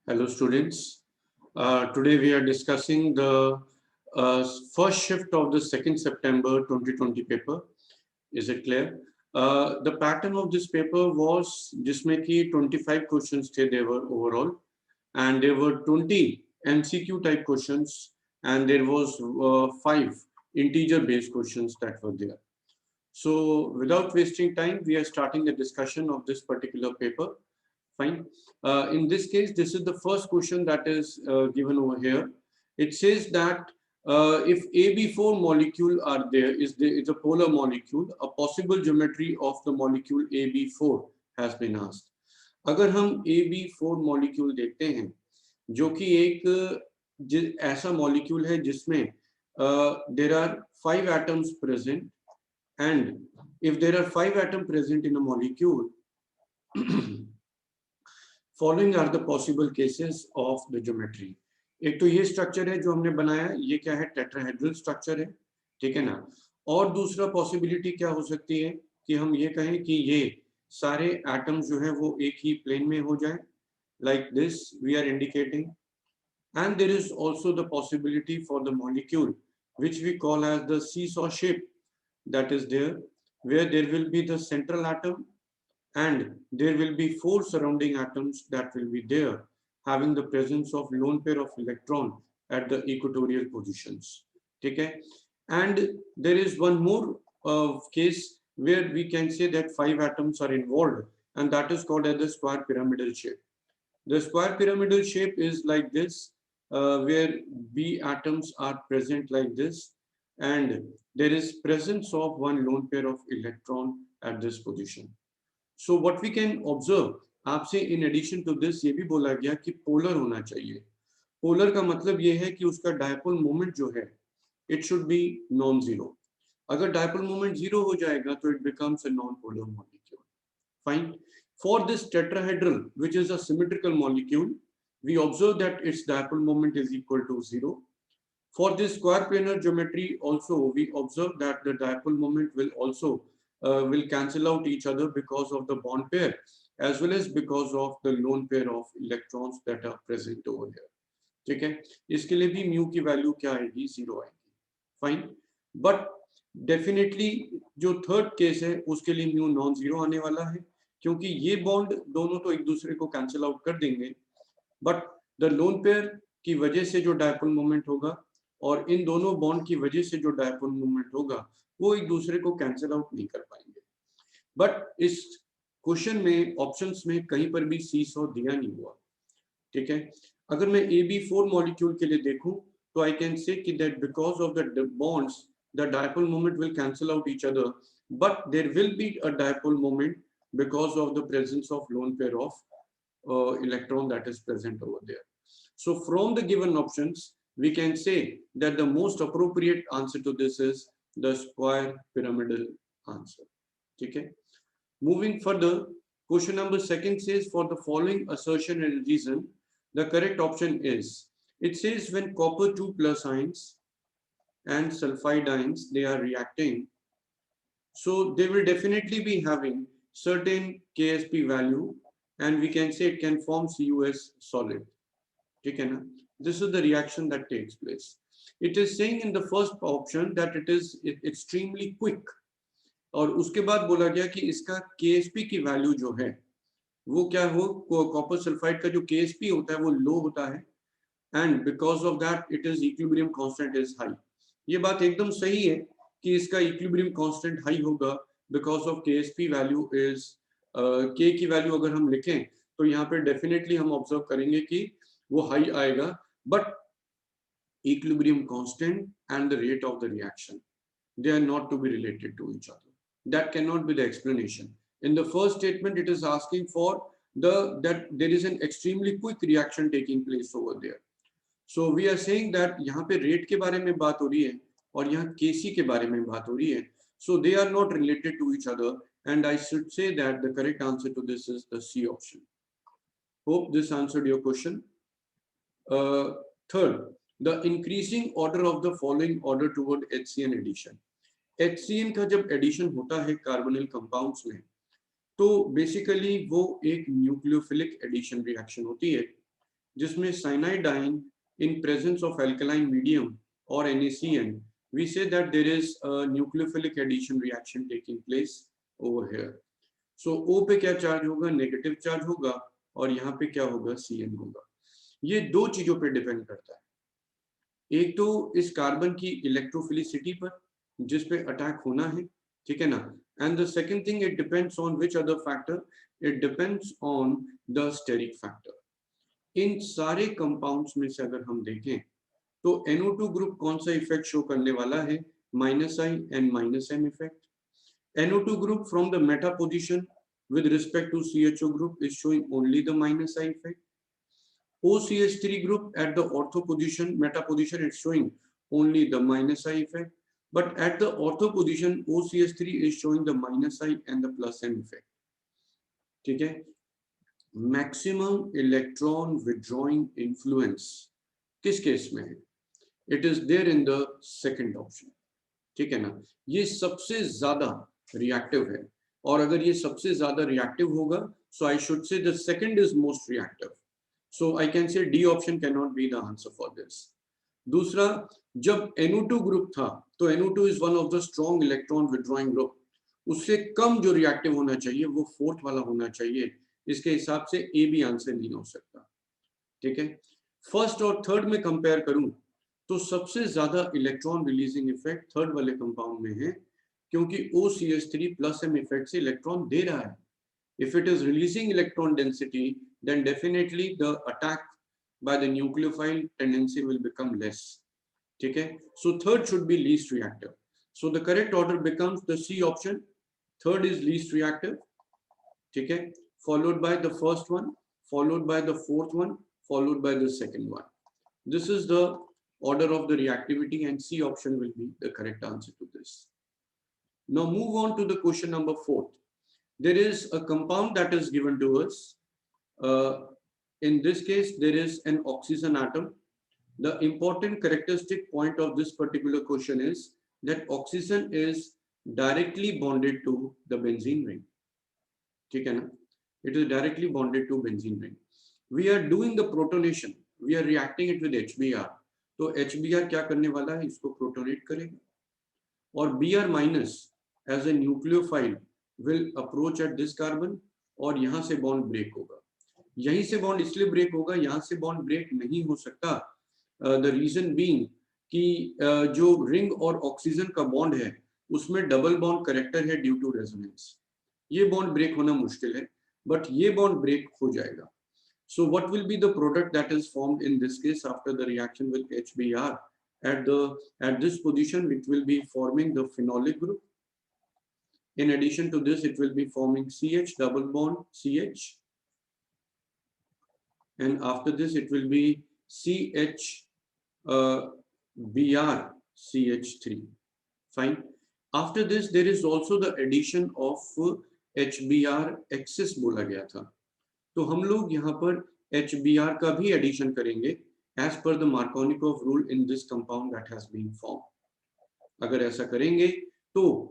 Hello students. Today we are discussing the first shift of the 2nd September 2020 paper. Is it clear? The pattern of this paper was जिसमें कि 25 questions थे there were overall, and there were 20 MCQ type questions, and there was 5 integer based questions that were there. So without wasting time, we are starting the discussion of this particular paper. Fine. In this case, this is the first question that is given over here. It says that if AB4 molecule are there, is a polar molecule, a possible geometry of the molecule AB4 has been asked. अगर हम AB4 molecule देखते हैं, जो कि एक ऐसा molecule है जिसमें there are 5 atoms present, and if there are 5 atoms present in a molecule, following are the possible cases of the geometry. एक तो ये स्ट्रक्चर है जो हमने बनाया है, ये क्या है, टेट्राहेड्रल स्ट्रक्चर है, ठीक है ना. और दूसरा पॉसिबिलिटी क्या हो सकती है कि हम ये कहें कि ये सारे एटम्स जो है वो एक ही प्लेन में हो जाए, like this we are indicating. And there is also the possibility for the molecule which we call as the seesaw shape, that is there, where there will be the central atom and there will be 4 surrounding atoms that will be there, having the presence of lone pair of electron at the equatorial positions. Okay, and there is one more case where we can say that 5 atoms are involved, and that is called as the square pyramidal shape. The square pyramidal shape is like this, where B atoms are present like this, and there is presence of one lone pair of electron at this position. So what we can observe, आपसे in addition to this ये भी बोला गया कि polar होना चाहिए. Polar का मतलब ये है कि उसका dipole moment जो है, it should be non-zero. अगर dipole moment zero हो जाएगा तो it becomes a non-polar molecule. Fine. For this tetrahedral, which is a symmetrical molecule, we observe that its dipole moment is equal to 0. For this square planar geometry also, we observe that the dipole moment will also will cancel out each other because of the bond pair, as well as because of the lone pair of electrons that are present over here. ठीक है, इसके लिए भी mu की value क्या आएगी, 0 आएगी. Fine. But definitely जो थर्ड केस है उसके लिए म्यू नॉन जीरो आने वाला है, क्योंकि ये बॉन्ड दोनों तो एक दूसरे को कैंसिल आउट कर देंगे, बट द लोन पेयर की वजह से जो डायपोल मोमेंट होगा और इन दोनों बॉन्ड की वजह से जो डायपोल मूवमेंट होगा वो एक दूसरे को कैंसिल आउट नहीं कर पाएंगे. बट इस क्वेश्चन में ऑप्शंस में कहीं पर भी सीसॉ दिया नहीं हुआ. ठीक है, अगर मैं AB4 मॉलिक्यूल के लिए देखूं तो आई कैन से कि that because of the bonds the dipole moment will cancel out each other, but there will be a dipole moment because of the presence of lone pair of electron that is present over there. So from the given options, we can say that the most appropriate answer to this is the square pyramidal answer. Okay. Moving further, question number 2 says for the following assertion and reason, the correct option is, it says when copper 2 plus ions and sulfide ions, they are reacting, so they will definitely be having certain KSP value, and we can say it can form CuS solid. Okay, na? This is the reaction that takes place. It is saying in the first option that it is extremely quick, और उसके बाद बोला गया कि इसका KSP की value जो है वो क्या हो, कॉपर सल्फाइड का जो KSP होता है वो लो होता है, and because of that it is equilibrium constant is high. ये बात एकदम सही है कि इसका इक्विलिब्रियम कांस्टेंट हाई होगा because of KSP value is K की वैल्यू अगर हम लिखें तो यहाँ पे डेफिनेटली हम ऑब्जर्व करेंगे कि वो हाई आएगा, but equilibrium constant and the rate of the reaction, they are not to be related to each other. That cannot be the explanation. In the first statement, it is asking for that there is an extremely quick reaction taking place over there. So we are saying that यहाँ पे rate के बारे में बात हो रही है और यहाँ Kc के बारे में बात हो रही है. So they are not related to each other, and I should say that the correct answer to this is the C option. Hope this answered your question. Third, the increasing order of the following order toward HCN addition. HCN का जब addition होता है carbonyl compounds में, तो basically वो एक nucleophilic addition reaction होती है, जिसमें cyanidine in presence of alkaline medium or NaCN, we say that there is a nucleophilic addition reaction taking place over here. So O पे क्या चार्ज होगा, नेगेटिव चार्ज होगा, और यहाँ पे क्या होगा, Cn होगा. ये दो चीजों पे डिपेंड करता है. एक तो इस कार्बन की इलेक्ट्रोफिलिसिटी पर जिस पे अटैक होना है, ठीक है ना. And the second thing, it depends on which other factor, it depends on the steric factor. इन सारे कंपाउंड्स में से अगर हम देखें तो NO2 ग्रुप कौन सा इफेक्ट शो करने वाला है, -I and -M effect. NO2 group from the meta position with respect to CHO group is showing only the -I effect. OCH3 group at the ortho position, meta position, it's showing only the -I effect. But at the ortho position, OCH3 is showing the -I and the +M effect. ठीक है. Maximum electron withdrawing influence किस case में है? It is there in the second option. ठीक है ना. ये सबसे ज्यादा रिएक्टिव है, और अगर ये सबसे ज्यादा रिएक्टिव होगा, so I should say the second is most reactive. So I can say D option cannot be the answer for this. दूसरा, जब NO2 ग्रुप था तो NO2 is one of the strong electron withdrawing group. उससे कम जो reactive होना चाहिए वो fourth वाला होना चाहिए. इसके हिसाब से ए भी आंसर नहीं हो सकता. ठीक है. फर्स्ट और थर्ड में कंपेयर करूं तो सबसे ज्यादा इलेक्ट्रॉन रिलीजिंग इफेक्ट थर्ड वाले कंपाउंड में है, क्योंकि OCH3 +M इफेक्ट से इलेक्ट्रॉन दे रहा है. If it is releasing electron density, then definitely the attack by the nucleophile tendency will become less. ठीक है. So third should be least reactive. So the correct order becomes the C option. Third is least reactive. ठीक है. Followed by the first one, followed by the fourth one, followed by the second one. This is the order of the reactivity, and C option will be the correct answer to this. Now move on to the question number 4. There is a compound that is given to us. In this case, there is an oxygen atom. The important characteristic point of this particular question is that oxygen is directly bonded to the benzene ring. ठीक है ना? It is directly bonded to benzene ring. We are doing the protonation. We are reacting it with HBr. तो HBr क्या करने वाला है? इसको protonate करेगा. और Br minus as a nucleophile will approach at this carbon, और यहाँ से बॉन्ड ब्रेक होगा. यहीं से बॉन्ड इसलिए ब्रेक होगा, यहाँ से बॉन्ड ब्रेक नहीं हो सकता. द रीजन बीइंग कि जो रिंग और ऑक्सीजन का बॉन्ड है उसमें डबल बॉन्ड करेक्टर है ड्यू टू रेजोनेंस. ये बॉन्ड ब्रेक होना मुश्किल है, बट ये बॉन्ड ब्रेक हो जाएगा. So what will be the product that is formed in this case after the reaction with HBr? At this position, it will be forming the phenolic group. In addition to this, it will be forming CH double bond CH, and after this, it will be CH Br CH3. Fine. After this, there is also the addition of HBr excess बोला गया था. तो हम लोग यहाँ पर HBr का भी एडिशन करेंगे as per the Markovnikov rule in this compound that has been formed. अगर ऐसा करेंगे तो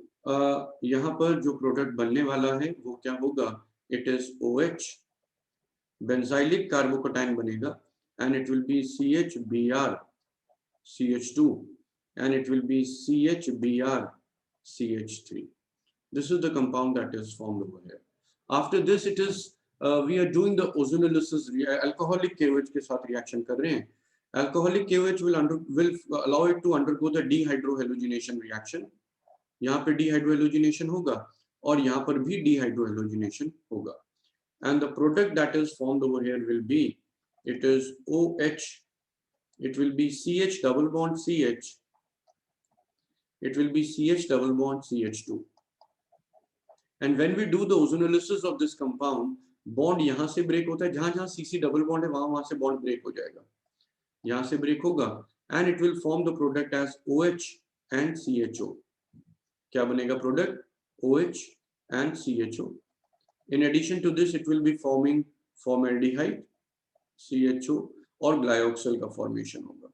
यहाँ पर जो प्रोडक्ट बनने वाला है वो क्या होगा? It is OH, बेंजाइलिक कार्बोकटाइन बनेगा, and it will be CHBr CH2, and it will be CHBr CH3. This is the compound that is formed over here. After this, it is we are doing the ozonolysis. Alcoholic KOH के साथ reaction कर रहे हैं. Alcoholic KOH will allow it to undergo the dehydrohalogenation reaction. यहाँ पे dehydrohalogenation होगा और यहाँ पर भी dehydrohalogenation होगा. And the product that is formed over here will be, it is OH, it will be CH double bond CH, it will be CH double bond CH2. And when we do the ozonolysis of this compound, bond यहाँ से break होता है, जहां जहां CC double bond है वहां से bond break हो जाएगा. यहाँ से ब्रेक होगा and it will form the product as OH and CHO. क्या बनेगा product? OH and CHO. In addition to this, it will be forming formaldehyde, CHO, और ग्लायोक्सल का फॉर्मेशन होगा.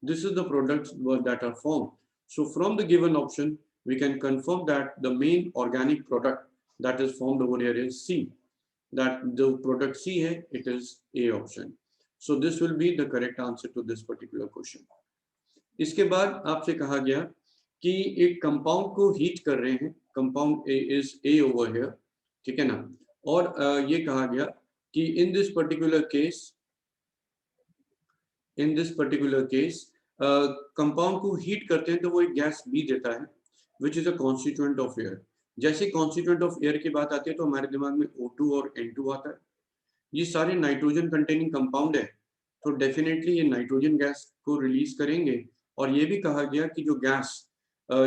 This is the products that are formed. So from the given option, we can confirm that the main organic product that is formed over here is C. that the product C है, it is A option. So this will be the correct answer to this particular question. इसके बाद आपसे कहा गया कि एक compound को heat कर रहे हैं, compound A is A over here, ठीक है ना, और ये कहा गया कि in this particular case compound को हीट करते हैं तो वो एक गैस B देता है which is a constituent of air. जैसे कॉन्स्टिट्यूएंट ऑफ एयर की बात आती है तो हमारे दिमाग में O2 और N2 आता है. ये सारे नाइट्रोजन कंटेनिंग कंपाउंड है, तो डेफिनेटली ये नाइट्रोजन गैस को रिलीज करेंगे. और ये भी कहा गया कि जो गैस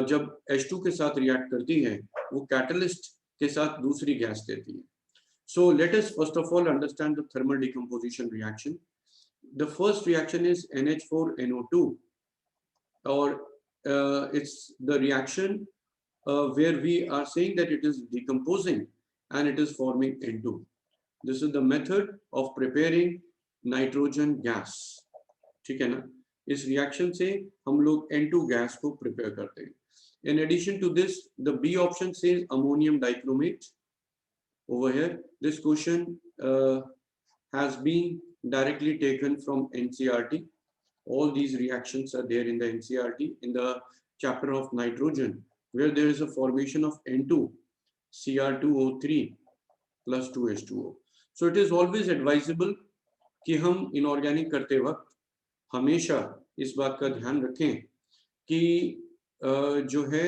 जब H2 के साथ रिएक्ट करती है वो कैटलिस्ट के साथ दूसरी गैस देती है. So let us first of all understand the thermal decomposition reaction. The first reaction is NH4NO2 और it's the reaction where we are saying that it is decomposing and it is forming N2. This is the method of preparing nitrogen gas. ठीक है ना, इस reaction से हम लोग N2 gas को prepare करते हैं. In addition to this, the B option says ammonium dichromate. Over here, this question has been directly taken from NCERT. All these reactions are there in the NCERT in the chapter of nitrogen, where there is a formation of N2, Cr2O3 plus 2H2O. So it is always advisable कि हम inorganic करते वक्त हमेशा इस बात का ध्यान रखें कि जो है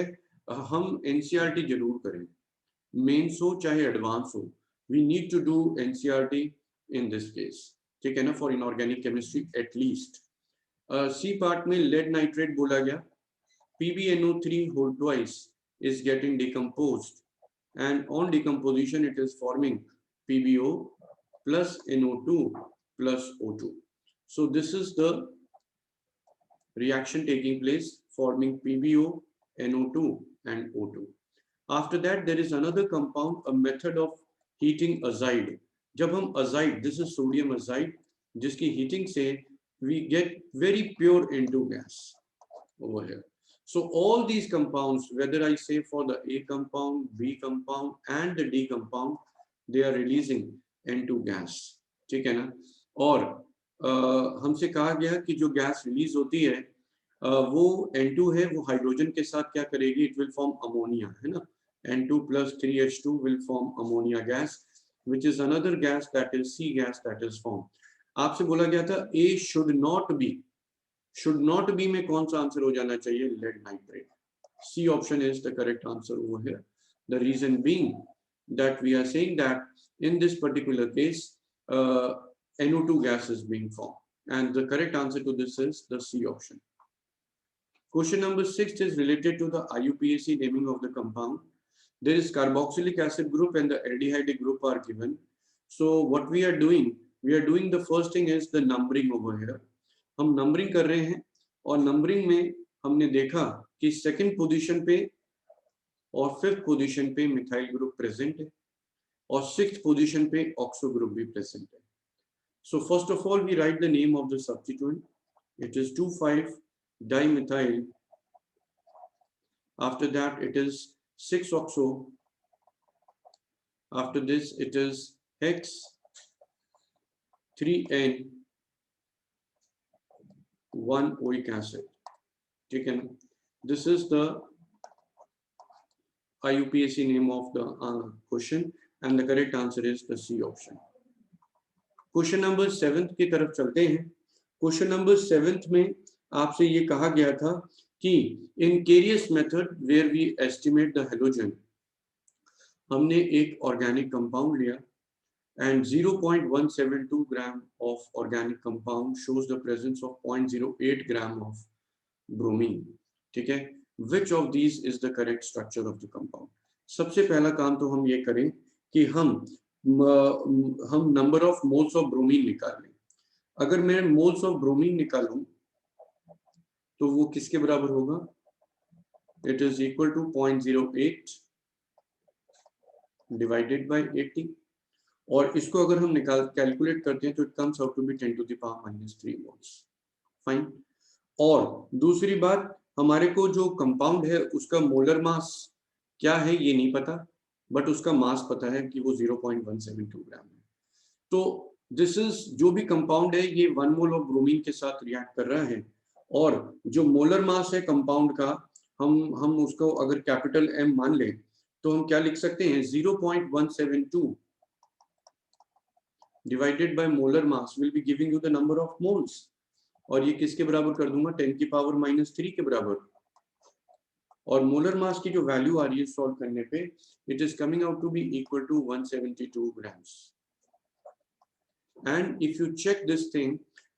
हम NCERT जरूर करें, मेंस हो चाहे एडवांस हो. We need to do NCERT in this case, ठीक है ना, for inorganic chemistry at least. C part में लेड नाइट्रेट बोला गया. PbNO3 whole twice is getting decomposed and on decomposition it is forming PbO plus NO2 plus O2. So this is the reaction taking place forming PbO, NO2 and O2. After that there is another compound, a method of heating azide. जब हम azide, this is sodium azide, जिसकी heating से we get very pure N2 gas over here. So all these compounds, whether I say for the A compound, B compound and the D compound, they are releasing N2 gas. ठीक है ना. और हमसे कहा गया कि जो गैस रिलीज होती है वो N2 है, वो हाइड्रोजन के साथ क्या करेगी, इट विल फॉर्म अमोनिया, है ना. N2 plus 3H2 will form ammonia gas, which is another gas, that is C gas, that is formed. आपसे बोला गया था A should not be में कौन सा आंसर हो जाना चाहिए, lead nitrate. C option is the correct answer over here. The reason being that we are saying that in this particular case NO2 gas is being formed, and the correct answer to this is the C option. Question number 6 is related to the IUPAC naming of the compound. There is carboxylic acid group and the aldehyde group are given. So what we are doing the first thing is the numbering over here. हम numbering कर रहे हैं और numbering में हमने देखा कि second position पे और फिफ्थ पोजीशन पे मिथाइल ग्रुप प्रेजेंट है और सिक्स्थ पोजीशन पे ऑक्सो ग्रुप भी प्रेजेंट है. So first of all we write the name of the substituent. It is 2,5-dimethyl. After that it is 6-oxo. After this it is hex 3N 1 oic acid. ठीक है ना. This is the IUPAC name of the question and the correct answer is the C option. Question number 7 की तरफ चलते हैं. Question number 7 में आपसे ये कहा गया था कि in Carius method where we estimate the halogen, हमने एक organic compound लिया and 0.172 gram of organic compound shows the presence of 0.08 gram of bromine. ठीक है. Which of these is the correct structure of the compound? सबसे पहला काम तो हम ये करें कि हम number of moles of bromine निकाल लें. अगर मैं moles of bromine निकालूं तो वो किसके बराबर होगा, it is equal to 0.08 divided by 80. और इसको अगर हम कैलकुलेट करते हैं तो it comes out to be 10 to the power -3 moles. Fine. और दूसरी बात, हमारे को जो कंपाउंड है उसका मोलर मास क्या है ये नहीं पता, बट उसका मास पता है कि वो 0.172 ग्राम है। तो दिस इज, जो भी कंपाउंड है ये 1 मोल ऑफ ब्रोमीन के साथ रिएक्ट कर रहा है, और जो मोलर मास है कंपाउंड का, हम उसको अगर कैपिटल M मान लें तो हम क्या लिख सकते हैं, 0.172 divided by molar mass will be giving you the number of moles, और ये किसके बराबर कर दूंगा, 10 की पावर -3 के बराबर। और मोलर मास की जो वैल्यू आ रही है सॉल्व करने पे, it is coming out to be equal to 172 grams. And if you check this thing,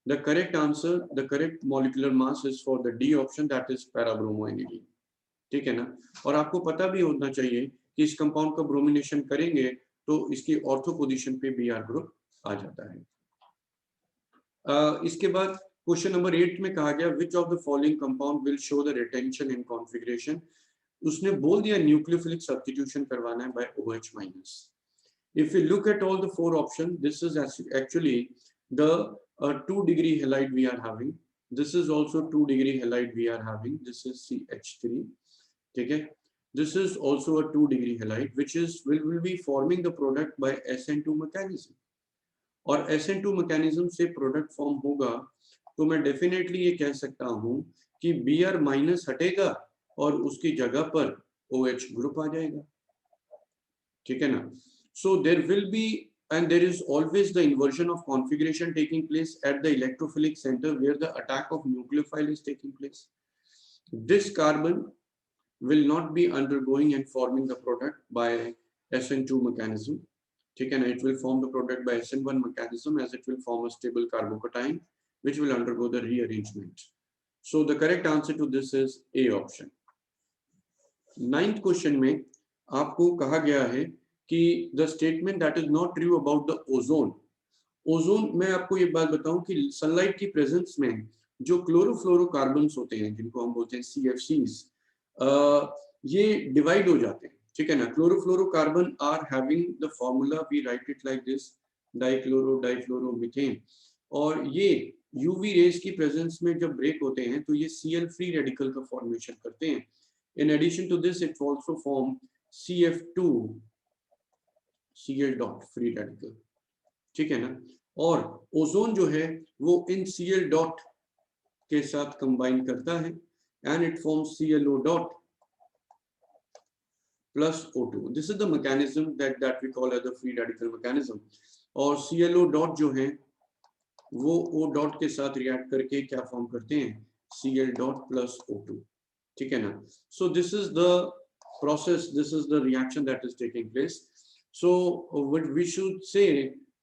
the correct answer, the correct molecular mass is for the D option, that is parabromoanidine. ठीक है ना। और आपको पता भी होना चाहिए कि इस कंपाउंड का ब्रोमिनेशन करेंगे तो इसकी ऑर्थो पोजीशन पे Br ग्रुप आ जाता है। इसके बाद क्वेश्चन नंबर 8 में कहा गया which of the following compound will show the retention in configuration. उसने बोल दिया न्यूक्लियोफिलिक सब्स्टिट्यूशन करवाना है by OH minus. If we look at all the 4 options, this is actually the 2-degree halide we are having. This is also 2-degree halide we are having. This is CH3. Okay. This is also a 2-degree halide, which is will be forming the product by SN2 mechanism. और SN2 mechanism से product form होगा, तो मैं definitely ये कह सकता हूँ कि Br माइनस हटेगा और उसकी जगह पर OH ग्रुप आ जाएगा। ठीक है ना। So there will be, and there is always the inversion of configuration taking place at the electrophilic center where the attack of nucleophile is taking place. This carbon will not be undergoing and forming the product by SN2 mechanism. ठीक है ना, it will form the product by SN1 mechanism, as it will form a stable carbocation which will undergo the rearrangement. So the correct answer to this is A option. 9th question में आपको कहा गया है कि the statement that is not true about the ozone. Ozone, मैं आपको ये बात बताऊं कि सनलाइट की प्रेजेंस में जो क्लोरोफ्लोरोकार्बन्स होते हैं, जिनको हम बोलते हैं CFCs, ये डिवाइड हो जाते हैं। ठीक है ना। Chlorofluorocarbon are having the formula, we write it like this, dichloro difluoromethane, और ये यूवी रेज की प्रेजेंस में जब ब्रेक होते हैं तो ये Cl फ्री रेडिकल का फॉर्मेशन करते हैं। In addition to this, it also form CF2 Cl dot free radical। ठीक है ना। और ओजोन जो है वो इन Cl dot के साथ कंबाइन करता है and it forms ClO dot plus O2। This is the mechanism that we call as the free radical mechanism। और ClO dot जो है वो O dot के साथ रिएक्ट करके क्या फॉर्म करते हैं, Cl dot plus O2। ठीक है ना। So this is the process, this is the reaction that is taking place। So what we should say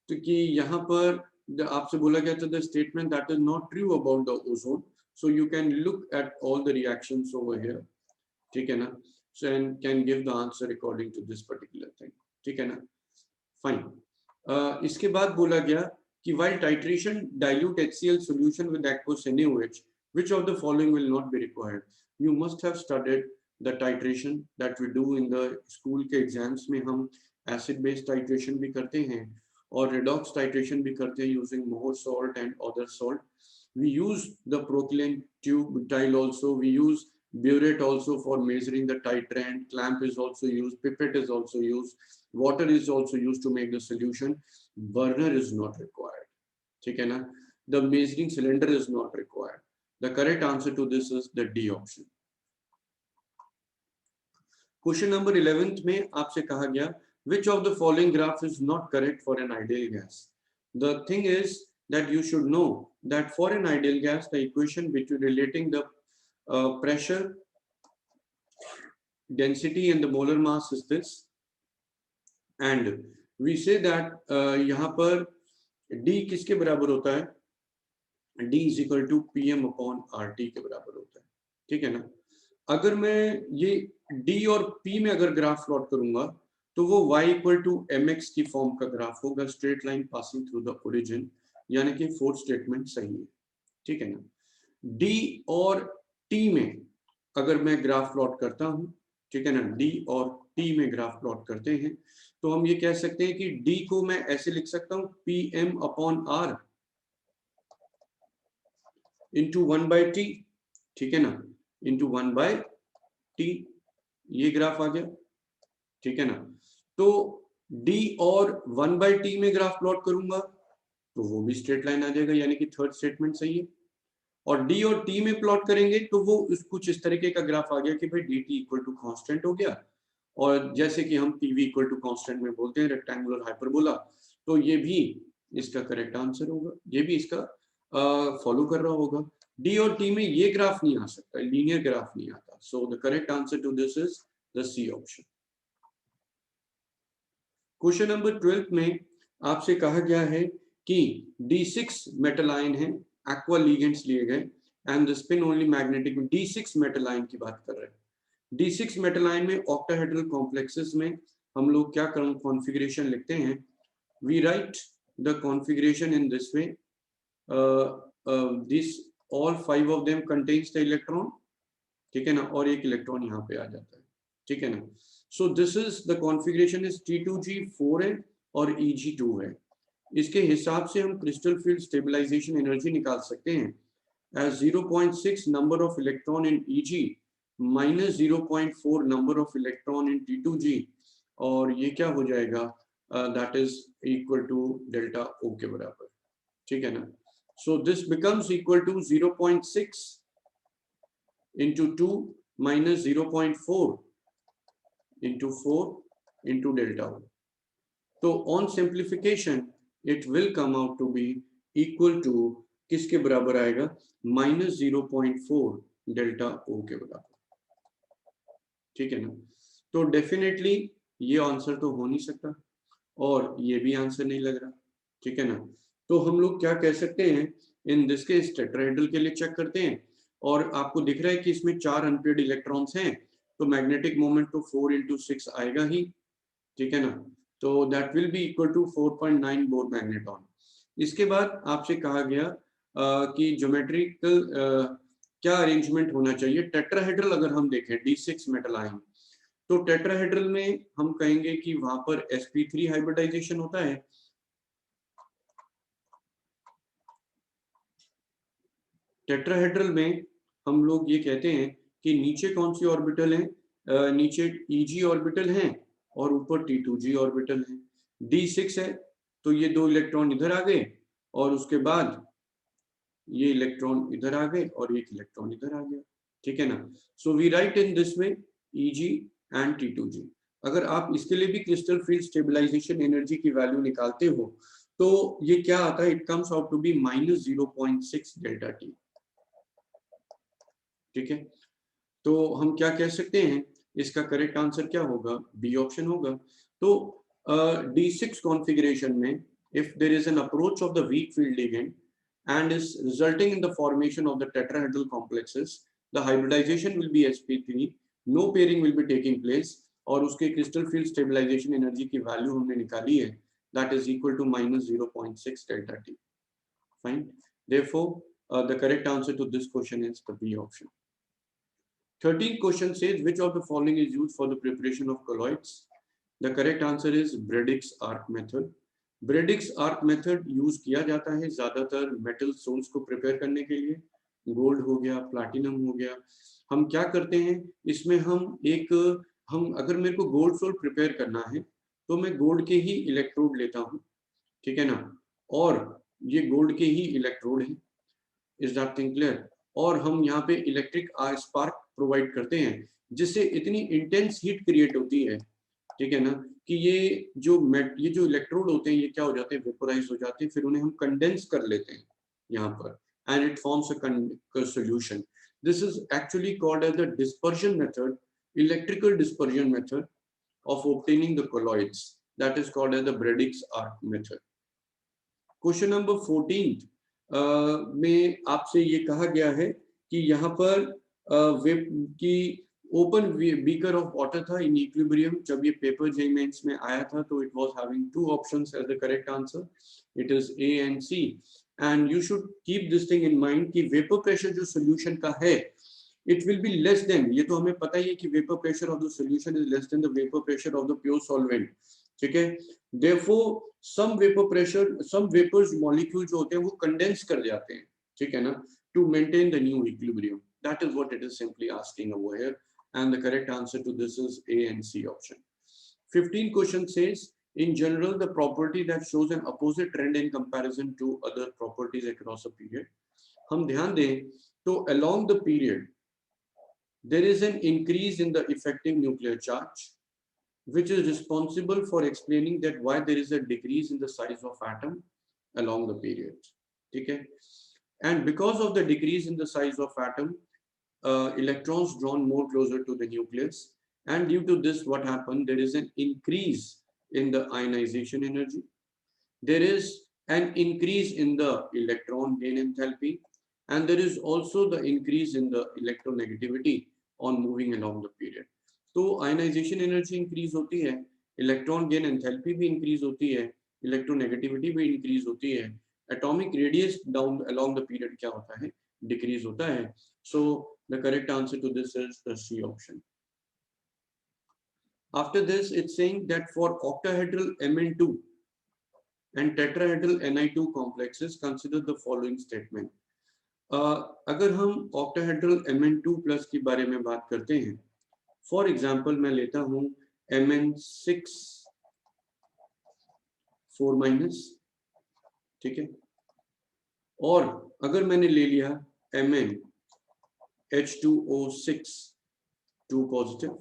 तो कि यहाँ पर आपसे बोला गया था the statement that is not true about the ozone, so you can look at all the reactions over here। ठीक है ना। So and can give the answer according to this particular thing। ठीक है ना। Fine। इसके बाद बोला गया कि while titration dilute HCl solution with aqueous NaOH, which of the following will not be required। You must have studied the titration that we do in the school के exams में हम acid based titration भी करते हैं और redox titration भी करते हैं using Mohr salt and other salt। We use the Prochlin tube tile also, we use burette also for measuring the titrant, clamp is also used, pipette is also used, water is also used to make the solution। Burner is not required। ठीक है ना। The measuring cylinder is not required। The correct answer to this is the D option। Question number 11th में आपसे कहा गया which of the following graph is not correct for an ideal gas। The thing is that you should know that for an ideal gas the equation between relating the pressure, density and the molar mass is this, and we say that यहाँ पर D किसके बराबर होता है, D is equal to PM upon RT के बराबर होता है। ठीक है ना। अगर मैं ये D और P में अगर ग्राफ प्लॉट करूंगा तो वो y इक्वल टू mx की फॉर्म का ग्राफ होगा, straight line passing through the origin, यानी कि फोर्थ स्टेटमेंट सही है। ठीक है ना। D और T में अगर मैं ग्राफ प्लॉट करता हूं, ठीक है ना, D और T में ग्राफ प्लॉट करते हैं तो हम ये कह सकते हैं कि D को मैं ऐसे लिख सकता हूं PM upon R into 1/T। ठीक है ना, इंटू 1/T, ये ग्राफ आ गया। ठीक है ना। तो d और 1/t में ग्राफ प्लॉट करूंगा तो वो भी स्ट्रेट लाइन आ जाएगा, यानी कि थर्ड स्टेटमेंट सही है। और d और t में प्लॉट करेंगे तो वो कुछ इस तरीके का ग्राफ आ गया कि भाई dt इक्वल टू कांस्टेंट हो गया, और जैसे कि हम pv इक्वल टू कांस्टेंट में बोलते हैं रेक्टेंगुलर हाइपरबोला, तो ये भी इसका करेक्ट आंसर होगा, ये भी इसका फॉलो कर रहा होगा। d और t में ये ग्राफ नहीं आ सकता, लीनियर ग्राफ नहीं आता, so the correct answer to this is the C option. Question number 12 में आपसे कहा गया है कि D6 मेटल आयन है, एक्वा लिगेंड्स लिए गए and the spin only magnetic, D6 metal ion की बात कर रहे हैं। D6 मेटल आयन में ऑक्टाहेड्रल कॉम्प्लेक्सेस में हम लोग क्या कॉन्फ़िगरेशन लिखते हैं, we write the configuration in this way, this all 5 of them contains the electron, ठीक है ना, और एक इलेक्ट्रॉन यहाँ पे आ जाता है, ठीक है ना। So this is the configuration is T2G 4 है और Eg2 है। इसके हिसाब से हम क्रिस्टल फील्ड स्टेबलाइजेशन एनर्जी निकाल सकते हैं as 0.6 number of electron in Eg minus 0.4 number of electron in T2G, और ये क्या हो जाएगा, that is equal to delta O के बराबर, ठीक है ना। So this becomes equal to 0.6 into 2 minus 0.4 into 4 into delta O. So on simplification it will come out to be equal to किसके बराबर आएगा, -0.4 डेल्टा O के बराबर, ठीक है ना। तो डेफिनेटली ये आंसर तो हो नहीं सकता और ये भी आंसर नहीं लग रहा, ठीक है ना। तो हम लोग क्या कह सकते हैं, इन दिस केस टेट्राहेड्रल के लिए चेक करते हैं, और आपको दिख रहा है कि इसमें 4 अनपेयर्ड इलेक्ट्रॉन्स हैं, तो मैग्नेटिक मोमेंट तो 4 into 6 आएगा ही, ठीक है ना। तो that will be equal to 4.9 Bohr magneton. इसके बाद आपसे कहा गया कि ज्योमेट्रिकल क्या अरेंजमेंट होना चाहिए टेट्राहेड्रल, अगर हम देखें D6 मेटल आयन, तो टेट्राहेड्रल में हम कहेंगे कि वहां पर sp3 हाइब्रिडाइजेशन होता है। टेट्राहेड्रल में हम लोग ये कहते हैं कि नीचे कौन सी ऑर्बिटल है, नीचे Eg ऑर्बिटल है और ऊपर T2G ऑर्बिटल है। D6 है तो ये 2 इलेक्ट्रॉन इधर आ गए और उसके बाद ये इलेक्ट्रॉन इधर आ गए और एक इलेक्ट्रॉन इधर आ गया, ठीक है ना। So we write in this way Eg and T2G। अगर आप इसके लिए भी क्रिस्टल फील्ड स्टेबलाइजेशन एनर्जी की वैल्यू निकालते हो तो ये क्या आता है, it comes out to be -0.6 delta T, ठीक है। तो हम क्या कह सकते हैं, इसका करेक्ट आंसर क्या होगा, बी ऑप्शन होगा। तो D6 कॉन्फ़िगरेशन में if there is an approach of the weak field ligand and is resulting in the formation of the tetrahedral complexes, the hybridization will be sp3, no pairing will be taking place, और उसके crystal field stabilization energy की value हमने निकाली है, that is equal to -0.6 delta T. Fine. Therefore, the correct answer to this question is the B option. 13th question says which of the following is used for the preparation of colloids? The correct answer is Bredik's arc method. Bredik's arc method use किया जाता है ज्यादातर metal souls को prepare करने के लिए, gold हो गया, प्लैटिनम हो गया। हम क्या करते हैं इसमें, हम अगर मेरे को गोल्ड सोल प्रिपेयर करना है तो मैं गोल्ड के ही इलेक्ट्रोड लेता हूँ, ठीक है ना, और ये गोल्ड के ही इलेक्ट्रोड है, इज दैट थिंग क्लियर। और हम यहाँ पे इलेक्ट्रिक स्पार्क प्रोवाइड करते हैं जिससे इतनी इंटेंस हीट क्रिएट होती है, ठीक है ना, कि ये जो इलेक्ट्रोड होते हैं ये क्या हो जाते हैं, वेपोराइज हो जाते हैं, फिर उन्हें हम कंडेंस कर लेते हैं यहाँ पर and it forms a solution. This is actually called as the dispersion method, electrical dispersion method of obtaining the colloids, that is called as the Bredik's arc method. Question number 14 में आपसे ये कहा गया है कि यहाँ पर कि ओपन बीकर ऑफ वाटर था इन इक्विलिब्रियम, जब ये पेपर जेईई मेंस में आया था तो it was having 2 options as the correct answer, it is A and C, and you should keep this thing in mind कि वेपर प्रेशर जो solution का है it will be less than, ये तो हमें पता ही है कि vapour pressure of the solution is less than the vapour pressure of the pure solvent, ठीक है। Therefore, some vapor pressure, some vapors molecule जो होते हैं वो कंडेंस कर जाते हैं, ठीक है ना, to maintain the new equilibrium. That is what it is simply asking over here, and the correct answer to this is A and C option. 15 question says, in general, the property that shows an opposite trend in comparison to other properties across a period. हम ध्यान दें तो along the period, there is an increase in the effective nuclear charge, which is responsible for explaining that why there is a decrease in the size of atom along the period. Okay? And because of the decrease in the size of atom, electrons drawn more closer to the nucleus, and due to this, what happened? There is an increase in the ionization energy. There is an increase in the electron gain enthalpy, and there is also the increase in the electronegativity on moving along the period. तो ionization energy increase होती है, electron gain enthalpy भी increase होती है, electronegativity भी increase होती है, atomic radius down along the period क्या होता है? डिक्रीज होता है. So the correct answer to this is the C option. After this, it's saying that for octahedral Mn2 and tetrahedral Ni2 complexes, consider the following statement. अगर हम octahedral Mn2 plus के बारे में बात करते हैं, फॉर एग्जाम्पल मैं लेता हूं Mn6 4-, ठीक है, और अगर मैंने ले लिया MnH2O6 2+,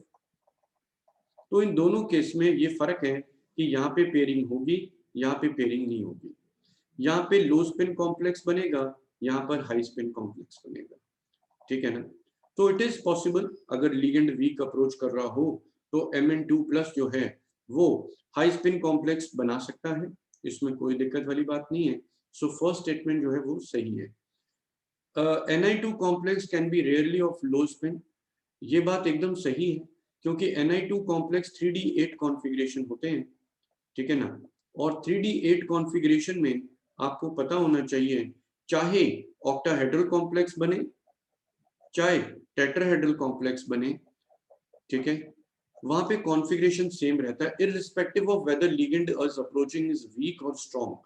तो इन दोनों केस में ये फर्क है कि यहाँ पे पेयरिंग होगी, यहाँ पे पेयरिंग नहीं होगी. यहाँ पे लो स्पिन कॉम्प्लेक्स बनेगा, यहाँ पर हाई स्पिन कॉम्प्लेक्स बनेगा. ठीक है ना? तो इट इज पॉसिबल, अगर लिगेंड वीक अप्रोच कर रहा हो तो Mn2+ जो है वो हाई स्पिन कॉम्प्लेक्स बना सकता है, इसमें कोई दिक्कत वाली बात नहीं है. सो फर्स्ट स्टेटमेंट जो है वो सही है. Ni2 complex can be rarely of low spin, ये बात एकदम सही है, क्योंकि Ni2 कॉम्प्लेक्स 3D8 कॉन्फ़िगरेशन होते हैं. ठीक है ना? और 3D8 कॉन्फ़िगरेशन में आपको पता होना चाहिए, चाहे ऑक्टाहेड्रल कॉम्प्लेक्स बने, चाहे टेट्राहेड्रल कॉम्प्लेक्स बने, ठीक है, वहां पे कॉन्फ़िगरेशन सेम रहता है, irrespective of whether ligand is approaching is weak और strong.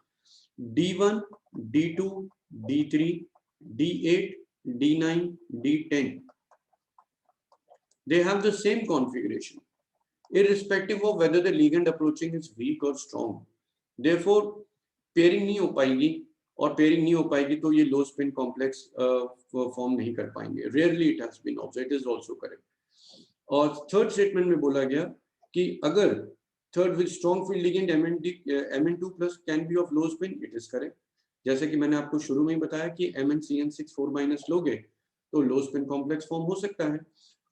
D1, D2, D3, D8, D9, D10, they have the same configuration irrespective of whether the ligand approaching is weak or strong. Therefore pairing नहीं हो पाएगी, और pairing नहीं हो पाएगी तो ये लो स्पिन कॉम्प्लेक्स फॉर्म नहीं कर पाएंगे. Rarely it has been observed, is also correct. और थर्ड स्टेटमेंट में बोला गया कि अगर third with strong field ligand Mn2+ can be of low spin, it is correct. जैसे कि मैंने आपको शुरू में ही बताया कि MnCN6 4- लोगे तो लो स्पिन कॉम्प्लेक्स फॉर्म हो सकता है.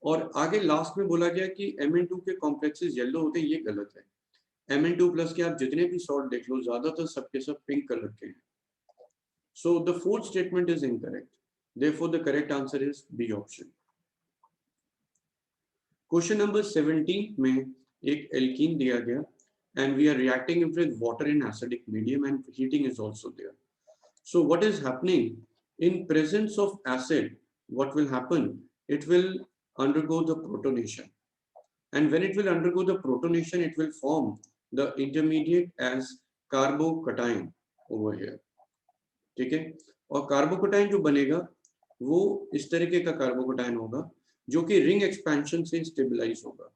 और आगे लास्ट में बोला गया कि Mn2 के कॉम्प्लेक्सेस येलो होते हैं, ये गलत है. Mn2+ के आप जितने भी सॉल्ट देख लो, ज्यादातर सबके सब पिंक कलर के हैं. So the fourth statement is incorrect. Therefore, the correct answer is B option. Question number 17 में एक alkene दिया गया, and we are reacting it with water in acidic medium, and heating is also there. So what is happening in presence of acid? What will happen? It will undergo the protonation, and when it will undergo the protonation, it will form the intermediate as carbocation over here. ठीक है, और carbocation जो बनेगा वो इस तरीके का carbocation होगा जो कि रिंग एक्सपेंशन से स्टेबलाइज होगा.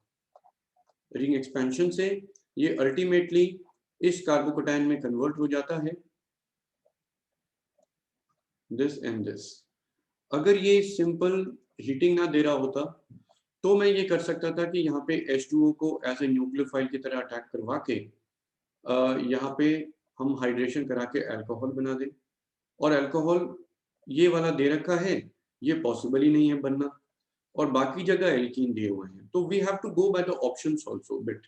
रिंग एक्सपेंशन से ये अल्टीमेटली इस कार्बोकेटाइन में कन्वर्ट हो जाता है, दिस एंड दिस. अगर ये सिंपल हीटिंग ना दे रहा होता तो मैं ये कर सकता था कि यहाँ पे H2O को एज ए न्यूक्लियोफाइल की तरह अटैक करवा के यहाँ पे हम हाइड्रेशन करा के अल्कोहल बना दें. और अल्कोहल ये वाला दे रखा है, ये पॉसिबल ही नहीं है बनना, और बाकी जगह एल्कीन दिए हुए हैं. तो we have to go by the options also. But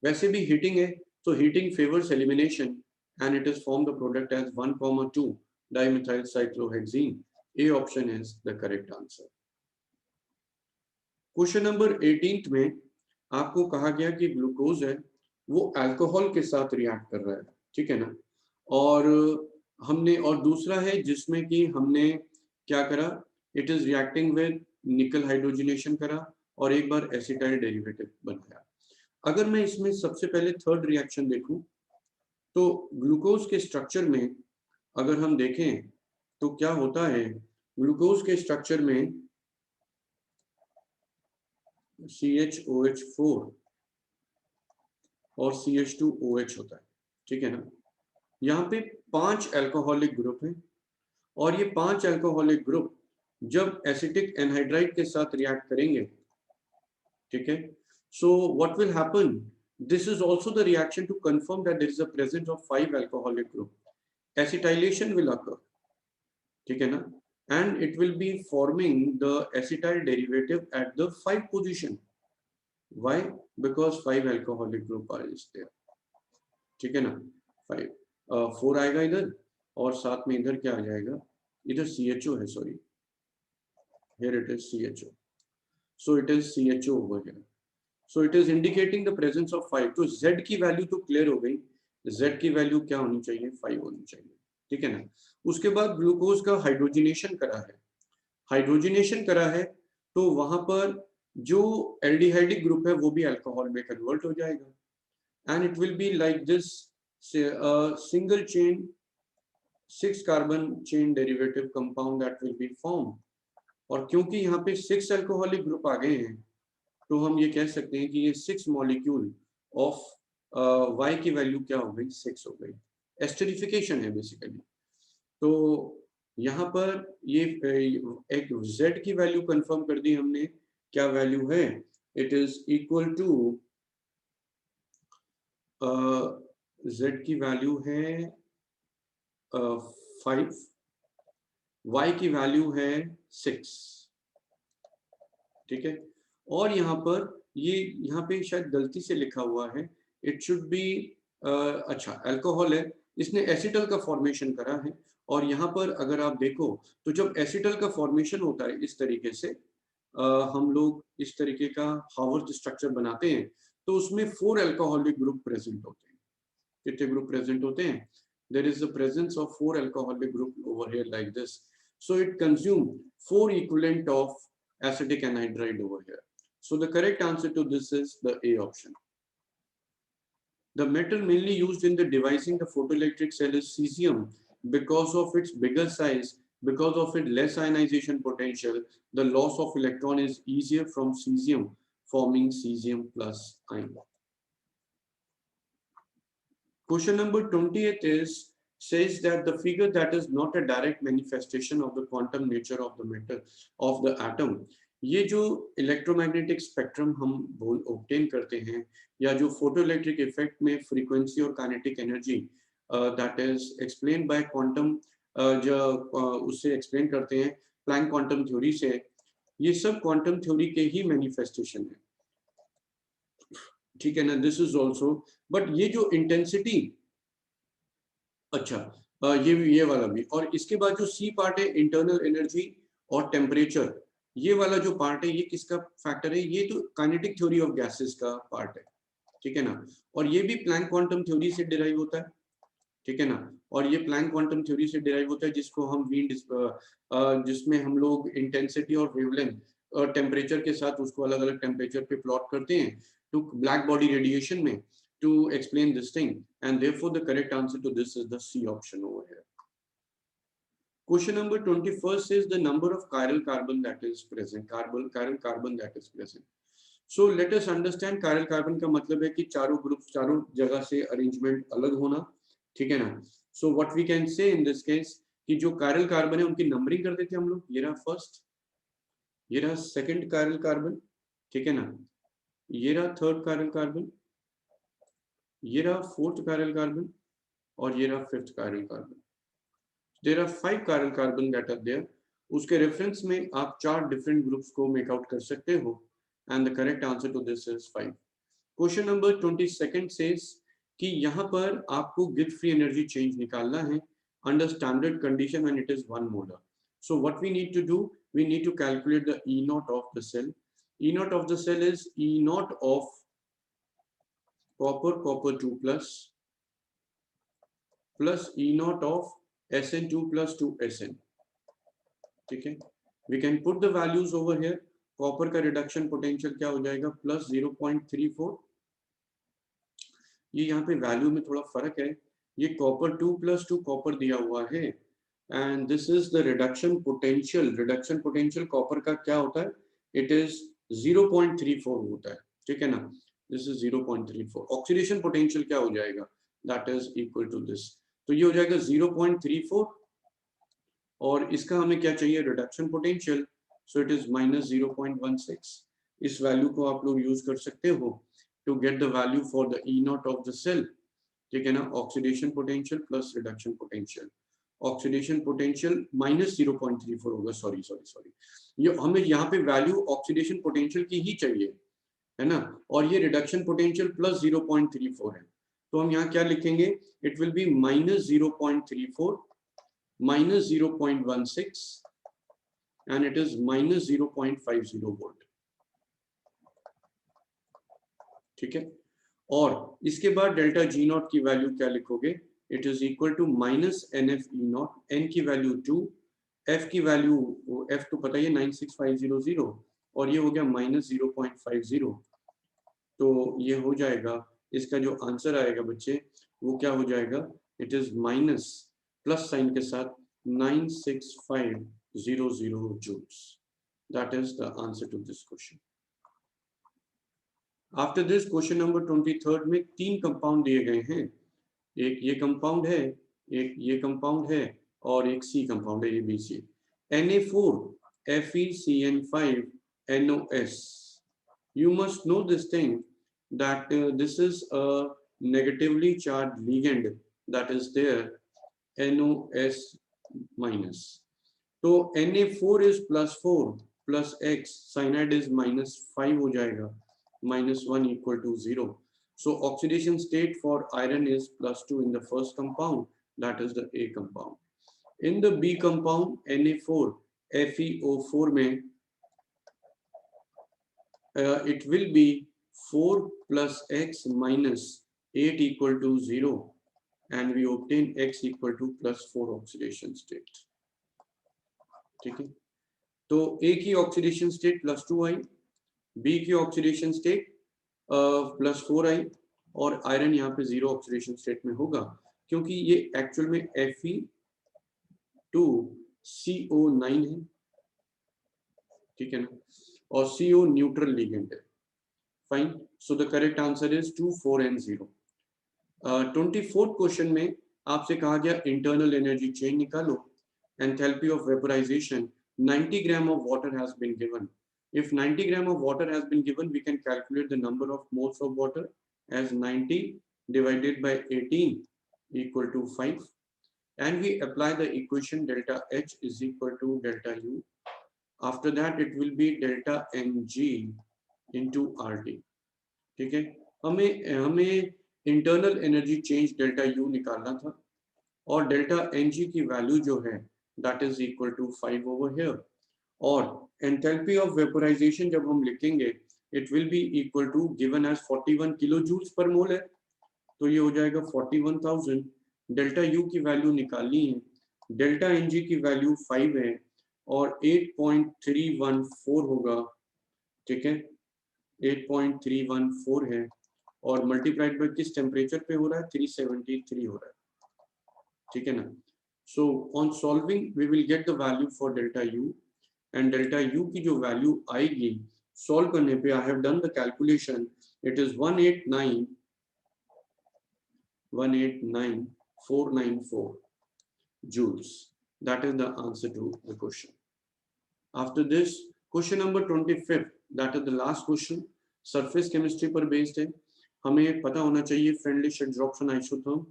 वैसे भी हीटिंग है तो heating favours elimination, and it is form the product as 1,2 dimethyl cyclohexene. A option is the correct answer. Question number 18 में आपको कहा गया कि ग्लूकोज है वो अल्कोहल के साथ रिएक्ट कर रहा है. ठीक है ना? और हमने, और दूसरा है जिसमें कि हमने क्या करा, इट इज रिएक्टिंग विद निकल हाइड्रोजनेशन करा और एक बार एसिटाइल डेरिवेटिव बनाया. अगर मैं इसमें सबसे पहले थर्ड रिएक्शन देखूं तो ग्लूकोज के स्ट्रक्चर में अगर हम देखें तो क्या होता है, ग्लूकोज के स्ट्रक्चर में CHOH4 और CH2OH होता है, ठीक है ना। यहाँ पे 5 अल्कोहलिक ग्रुप हैं और ये 5 अल्कोहलिक ग्रुप जब एसिटिक एनहाइड्राइड के साथ रिएक्ट करेंगे, ठीक है, so what will happen, this is also the reaction to confirm that there is a presence of 5 alcoholic group, acetylation will occur, ठीक है ना, and it will be forming the acetyl derivative at the 5 position. Why? Because 5 alcoholic group are is there, ठीक है ना। 5 4 आएगा इधर और साथ में इधर क्या आ जाएगा, इधर CHO है, sorry, here it is CHO, so it is CHO over here, so it is indicating the presence of 5. तो Z की वैल्यू तो क्लियर हो गई, Z की वैल्यू क्या होनी चाहिए, 5 होनी चाहिए, ठीक है ना। उसके बाद ग्लूकोज का हाइड्रोजिनेशन करा है, हाइड्रोजिनेशन करा है तो वहां पर जो एल्डिहाइडिक ग्रुप है वो भी अल्कोहल में कन्वर्ट हो जाएगा and it will be like this single chain 6 carbon chain derivative compound that will B form. और क्योंकि यहाँ पे 6 अल्कोहलिक ग्रुप आ गए हैं तो हम ये कह सकते हैं कि ये 6 मॉलिक्यूल ऑफ Y की वैल्यू क्या हो गई, 6 हो गई, एस्टरिफिकेशन है बेसिकली। तो यहाँ पर ये एक Z की वैल्यू कंफर्म कर दी हमने, क्या वैल्यू है, it is equal to Z की वैल्यू है 5, Y की वैल्यू है 6, ठीक है। और यहाँ पर ये यहाँ पे शायद गलती से लिखा हुआ है, इट शुड बी, अच्छा अल्कोहल है, इसने एसिटल का फॉर्मेशन करा है। और यहाँ पर अगर आप देखो तो जब एसिटल का फॉर्मेशन होता है इस तरीके से, हम लोग इस तरीके का हावर्थ स्ट्रक्चर बनाते हैं तो उसमें 4 अल्कोहलिक ग्रुप प्रेजेंट होते हैं। कितने ग्रुप प्रेजेंट होते हैं, there is the presence of 4 alcoholic group over here like this, so it consume 4 equivalent of acetic anhydride over here. So the correct answer to this is the A option. The metal mainly used in the devising the photoelectric cell is cesium because of its bigger size, because of its less ionization potential. The loss of electron is easier from cesium, forming cesium plus ion. Question number 28 says that the figure that is not a direct manifestation of the quantum nature of the matter of the atom, ये जो electromagnetic spectrum हम obtain करते हैं या जो photoelectric effect में frequency और kinetic energy that is explain by quantum, जो उससे एक्सप्लेन करते हैं प्लैंक क्वांटम थ्योरी से, ये सब क्वांटम थ्योरी के ही मैनिफेस्टेशन है, ठीक है ना। दिस इज ऑल्सो, बट ये जो इंटेंसिटी, अच्छा ये वाला भी, और इसके बाद जो सी पार्ट है इंटरनल एनर्जी और टेम्परेचर, ये वाला जो पार्ट है ये किसका फैक्टर है, ये तो काइनेटिक थ्योरी ऑफ गैसेस का पार्ट है, ठीक है ना। और ये भी प्लैंक क्वांटम थ्योरी से डिराइव होता है, ठीक है ना। और ये प्लैंक क्वांटम थ्योरी से डिराइव होता है जिसको हम जिसमें हम लोग इंटेंसिटी और वेवलेंथ और टेम्परेचर के साथ उसको अलग अलग टेम्परेचर पे प्लॉट करते हैं टू ब्लैक बॉडी रेडिएशन में to explain this thing, and therefore the correct answer to this is the C option over here. Question number 21 is the number of chiral carbon that is present, chiral carbon that is present. So let us understand chiral carbon का मतलब है कि चारों group चारों जगह से arrangement अलग होना, ठीक है ना। So what we can say in this case कि जो chiral carbon है उनकी नंबरिंग कर देते हैं हम लोग, ये रहा फर्स्ट, ये रहा सेकंड chiral carbon, ठीक है ना, ये रहा थर्ड chiral carbon, ये रहा फोर्थ chiral carbon और ये रहा fifth chiral carbon. There are 5 chiral carbon that are there. उसके रेफरेंस में आप 4 डिफरेंट ग्रुप्स को मेक आउट कर सकते हो and the correct answer to this is 5. Question number 22 says कि यहाँ पर आपको गिब्स फ्री एनर्जी चेंज निकालना है under standard condition and it is 1 molar. So what we need to do, we need to calculate the E naught of the cell. E naught of the cell is E naught of copper 2 plus E naught of SN2 plus 2SN, ठीक है. We can put the values over here. Copper का reduction potential क्या हो जाएगा, plus 0.34. ये यहाँ पे value में थोड़ा फर्क है, ये कॉपर 2 + 2 कॉपर दिया हुआ है and this is the reduction potential. Reduction potential copper का क्या होता है, इट इज 0.34 होता है, ठीक है ना. This is 0.34. ऑक्सीडेशन पोटेंशियल क्या हो जाएगा, that is equal to this, तो ये हो जाएगा 0.34 और इसका हमें क्या चाहिए, reduction potential, so it is -0.16. इस वैल्यू को आप लोग यूज कर सकते हो to get the value for the E naught of the cell, ठीक है ना, oxidation potential plus reduction potential. Oxidation potential -0.34 होगा, सॉरी सॉरी सॉरी, ये हमें यहाँ पे वैल्यू ऑक्सीडेशन पोटेंशियल की ही चाहिए, है ना, और ये रिडक्शन पोटेंशियल प्लस 0.34 है, तो हम यहाँ क्या लिखेंगे, it will be -0.34 -0.16 and it is -0.50 volt, ठीक है. और इसके बाद डेल्टा जी नॉट की वैल्यू क्या लिखोगे, it is equal to -NF E naught, n की वैल्यू 2, f की वैल्यू, f तो पता ही है 96500 और ये हो गया -0.50, तो ये हो जाएगा, इसका जो आंसर आएगा बच्चे वो क्या हो जाएगा, it is minus plus sign के साथ 96500 joules. That is the answer to this question. After this question number 23 में 3 कंपाउंड दिए गए हैं, एक ये कंपाउंड है, एक ये कंपाउंड है और एक सी कंपाउंड है, ये BC, Na4 FeCN5 NOS. You must know this thing that this is a negatively charged ligand that is there, NOS minus. तो Na4 is +4 plus X, cyanide is -5 हो जाएगा, -1 equal to 0. So oxidation state for iron is +2 in the first compound, that is the A compound. In the B compound, Na4 FeO4 में it will be 4 plus X minus 8 equal to 0 and we obtain X equal to +4 oxidation state. ठीक है, तो A की oxidation state +2 आई, B की oxidation state +4 आई और iron यहाँ पे 0 oxidation state में होगा क्योंकि ये एक्चुअल में Fe2CO9 है, ठीक है ना, और CO न्यूट्रल लिगेंड है. Fine, so the correct answer is 2, 4 and 0. 24th question में आपसे कहा गया इंटरनल एनर्जी चेंज निकालो, enthalpy of vaporization, 90 gram of water has been given. If 90 gram of water has been given, we can calculate the number of moles of water as 90 divided by 18 equal to 5. And we apply the equation delta H is equal to delta U. After that, it will be delta Mg into RT. ठीक है, हमें internal energy change delta U निकालना था और delta Ng की value जो है that is equal to 5 over here. और enthalpy of vaporization जब हम लिखेंगे it will be equal to given as 41 kilojoules per mole है, तो ये हो जाएगा 41,000. डेल्टा U की वैल्यू निकालनी है, डेल्टा Ng की वैल्यू 5 है और 8.314 होगा, ठीक है, 8.314 है और मल्टीप्लाइड बाय किस टेम्परेचर पे हो रहा है, 373 हो रहा है, ठीक है ना. So on solving we will get the value for delta U and delta U की जो value आएगी solve करने पे I have done the calculation, it is 189,494 joules. That is the answer to the question. After this question number 25, that is the last question, surface chemistry पर based है. हमें पता होना चाहिए Friendly adsorption isotherm,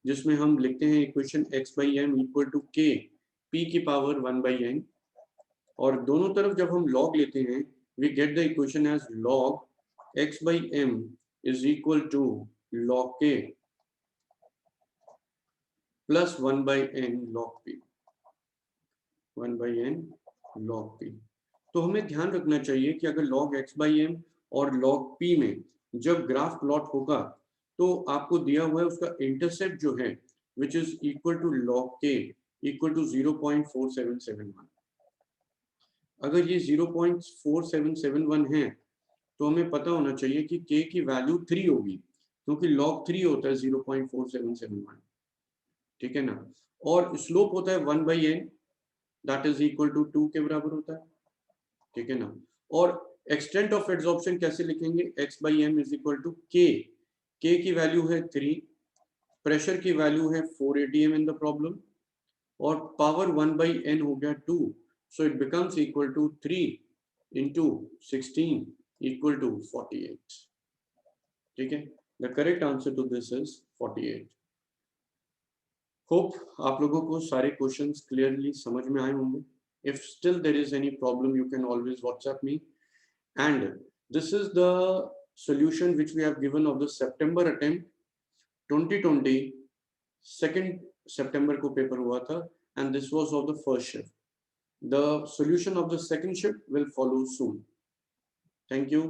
जिसमें हम लिखते हैं equation x/m equal to k p की पावर 1/n और दोनों तरफ जब हम log लेते हैं we get the equation as log x/m is equal to log k plus 1/n log p, 1/n log p. तो हमें ध्यान रखना चाहिए कि अगर log x/m और log p में जब ग्राफ प्लॉट होगा तो आपको दिया हुआ है उसका इंटरसेप्ट जो है which is equal to log k equal to 0.4771. अगर ये 0.4771 है तो हमें पता होना चाहिए कि k की वैल्यू 3 होगी क्योंकि log 3 होता है 0.4771, ठीक है ना, और स्लोप होता है 1/n that is equal to 2 के बराबर होता है, ठीक है ना, और एक्सटेंट ऑफ एड्सॉर्प्शन कैसे लिखेंगे, x by m is equal to k, k की वैल्यू है 3, प्रेशर की वैल्यू है 4 atm इन द प्रॉब्लम, और पावर 1 बाई n हो गया 2, so it becomes equal to 3 into 16 equal to 48. ठीक है, the correct answer to this is 48. Hope आप लोगों को सारे क्वेश्चंस क्लियरली समझ में आए होंगे. If still there is any problem, you can always WhatsApp me. And this is the solution which we have given of the September attempt 2020. 2nd September को paper हुआ था, and this was of the first shift. The solution of the second shift will follow soon. Thank you.